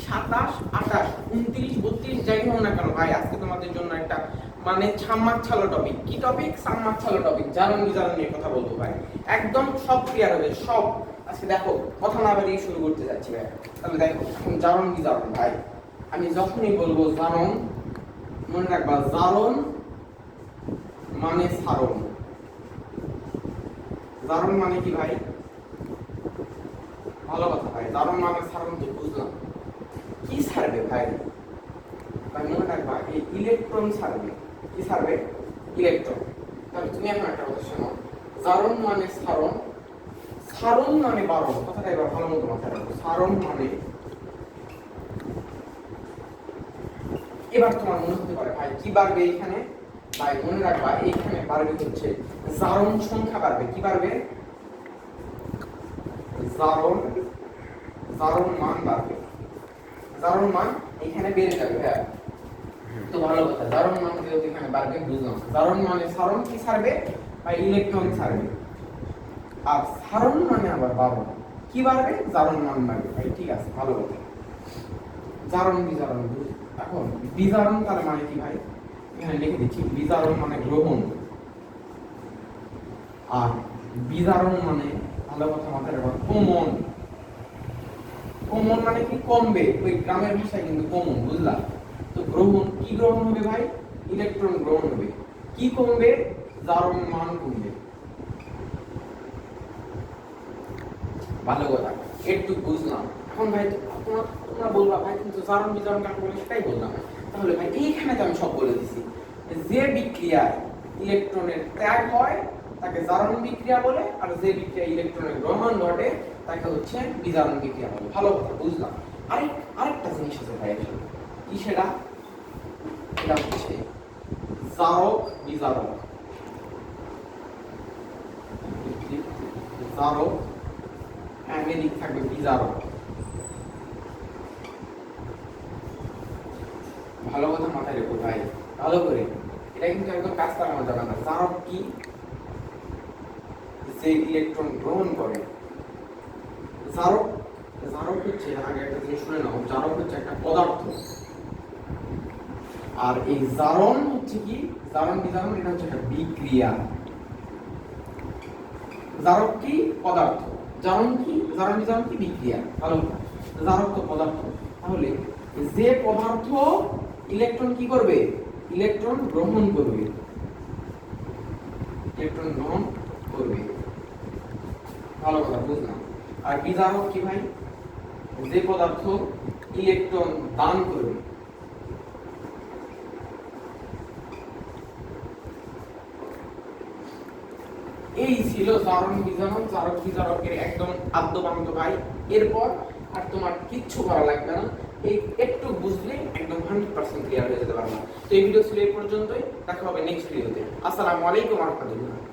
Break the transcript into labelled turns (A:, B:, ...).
A: 27, 28, 29, 32 যাই হোক না কেন ভাই, আজকে তোমাদের জন্য একটা মানে ছাম্মাচ্ছালো টপিক। কি টপিক? ছাম্মাচ্ছালো টপিক। জারণ বিজারণ নিয়ে কথা বলবো ভাই, একদম সব ক্লিয়ার হবে সব। আজকে দেখো, কথা না বাড়িয়ে শুরু করতে যাচ্ছি ভাই। তাহলে দেখো, এখন জারণ বিজারণ ভাই, আমি যখনই বলবো জারণ, মনে রাখবা জারণ মানে সারণ। জারণ মানে কি ভাই? ভালো কথা ভাই, জারণ মানে সারণ তো বুঝলাম। কি সারবে ভাই? ভাই মনে রাখবা, এই ইলেকট্রন সারবে। কি সারবে? ইলেকট্রন। তাহলে তুমি এখন একটা কথা শোনো, জারণ মানে সারণ, সারণ মানে বারণ। কথাটা এবার ভালো মতো মাথায় রাখো। সারণ মানে, এবার তোমার মনে হতে পারে ভাই কি বাড়বে এখানে? ভাই মনে রাখবা, এইখানে বাড়বে হচ্ছে জারণ সংখ্যা বাড়বে। কি বাড়বে? জারণ, জারণ মান বাড়বে। জারণ মান এখানে বেড়ে যাবে। হ্যাঁ, তো ভালো কথা, জারণ মান যেহেতু এখানে বাড়বে বুঝলাম। জারণ মানে সারণ কি সারবে? ভাই ইলেকট্রন সারবে। আর সারণ মানে আবার বারণ। কি বাড়বে? জারণ মান বাড়বে। ভাই ঠিক আছে, ভালো কথা। জারণ বিজারণ। এখন বিজারণ তার মানে কি ভাই? এখানে লিখে দিচ্ছি, বিজারণ মানে গ্রহণ, আর বিজারণ মানে ভালো কথা মাথায় রাখো কমন। কমন মানে কি? কমবে। ওই গ্রামের ভাষায় কিন্তু কমন, বুঝলা? তো গ্রহণ, কি গ্রহণ হবে ভাই? ইলেকট্রন গ্রহণ হবে। কি কমবে? জারণ মান কমবে। ভালো কথা, একটু বুঝলাম। এখন ভাই তোমরা বলবা ভাই কিন্তু জারণ বিজারণ কাকে বলে সেটাই বললাম। তাহলে ভাই এইখানে তো আমি সব বলে দিছি। যে বিক্রিয়ায় ইলেকট্রনের ত্যাগ হয় তাকে জারণ বিক্রিয়া বলে, আর যে বিক্রিয়ায় ইলেকট্রনের গ্রহণ ঘটে তাকে হচ্ছে বিজারণ বিক্রিয়া বলে। ভালো কথা, বুঝলাম। আরেকটা জিনিস আছে ভাই এখানে। কি সেটা? এটা হচ্ছে জারক বিজারক। জারক এদিক থাকবে বিজারক। ভালো কথা মাথায় রেখো ভাই, ভালো করে। এটা কিন্তু একদম কাজ করানো যাবে না। জারক কি? যে ইলেকট্রন গ্রহণ করে। জারক, জারক হচ্ছে, আগে একটা জিনিস শুনে নাও, জারক হচ্ছে একটা পদার্থ। আর এই জারণ হচ্ছে কি? জারণ বিজারণ এটা হচ্ছে একটা বিক্রিয়া। জারক কি? পদার্থ। জারণ কি? জারণ বিজারণ কি? বিক্রিয়া। ভালো কথা, জারক তো পদার্থ। তাহলে যে পদার্থ ইলেকট্রন কি করবে? ইলেকট্রন গ্রহণ করবে। ইলেকট্রন গ্রহণ করবে। ভালো কথা, বুঝলাম। আর বিজারক কি ভাই? যে পদার্থ ইলেকট্রন দান করবে। এই ছিল জারণ বিজারণ, জারক বিজারকের একদম আদ্যপান্ত ভাই। এরপর আর তোমার কিচ্ছু করা লাগবে না, এই একটু বুঝলে একদম 100% ক্লিয়ার হয়ে যেতে পারবে। তো এই ভিডিও ছিল এই পর্যন্তই, দেখা হবে নেক্সট ভিডিওতে। আসসালামু আলাইকুম ওয়া রাহমাতুল্লাহ।